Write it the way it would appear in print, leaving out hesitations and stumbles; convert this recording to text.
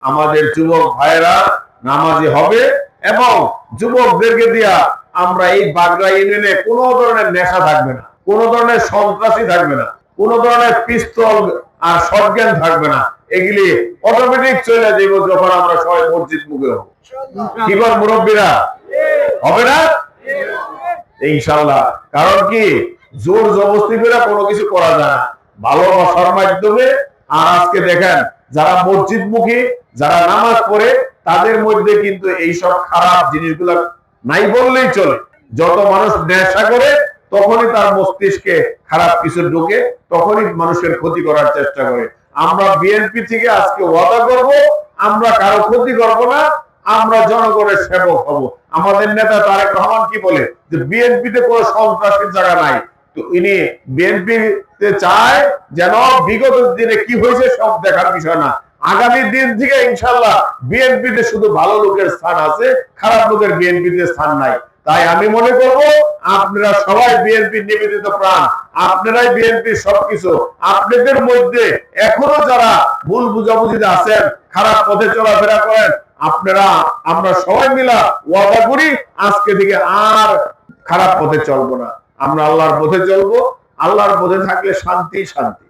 আমাদের যুবক ভাইয়েরা নামাজি হবে এবং যুবকদেরকে দিয়া আমরা এই বাগড়া ইউনিয়নে কোনো ধরনের নেশা থাকবে না, কোনো ধরনের সন্ত্রাসী থাকবে না, কোনো ধরনের পিস্তল আর শটগান থাকবে না। এগুলি অটোমেটিক চলে যাইব যখন আমরা সবাই মসজিদ মুখে হব। কি বল মুরব্বীরা, হবে না ইনশাআল্লাহ? কারণ কি, জোর জবরদস্তি করে কোনো কিছু করা যায় না, ভালোবাসার মাধ্যমে। আর আজকে দেখেন, যারা মসজিদমুখী, যারা নামাজ পড়ে, তাদের মধ্যে কিন্তু এইসব খারাপ জিনিসগুলো নাই বললেই চলে। যত মানুষ নেশা করে তখনই তার মস্তিষ্কে খারাপ কিছু ঢোকে, তখনই মানুষের ক্ষতি করার চেষ্টা করে। আমরা বিএনপি থেকে আজকে ওয়াদা করব, আমরা কারো ক্ষতি করব না, আমরা জনগণের সেবক হব। আমাদের নেতা তারেক রহমান কি বলে যে বিএনপিতে কোনো সন্ত্রাসের জায়গা নাই। তো ইনি বিএনপিতে চায় যেন বিগত দিনে কি হয়েছে সব দেখার বিষয় না, আগামী দিন থেকে ইনশাআল্লাহ বিএনপিতে শুধু ভালো লোকের স্থান আছে, খারাপ লোকের বিএনপিতে স্থান নাই। তাই আমি মনে করব আপনারা সবাই বিএনপি নিবেদিত প্রাণ, আপনারাই বিএনপি সবকিছু। আপনাদের মধ্যে এখনো যারা ভুল বুঝাবুঝিতে আছেন, খারাপ পথে চলাফেরা করেন, আপনারা আমরা সবাই মিলা ওয়াদা করি আজকে থেকে আর খারাপ পথে চলবো না, আমরা আল্লাহর পথে চলবো। আল্লাহর পথে থাকলে শান্তি শান্তি।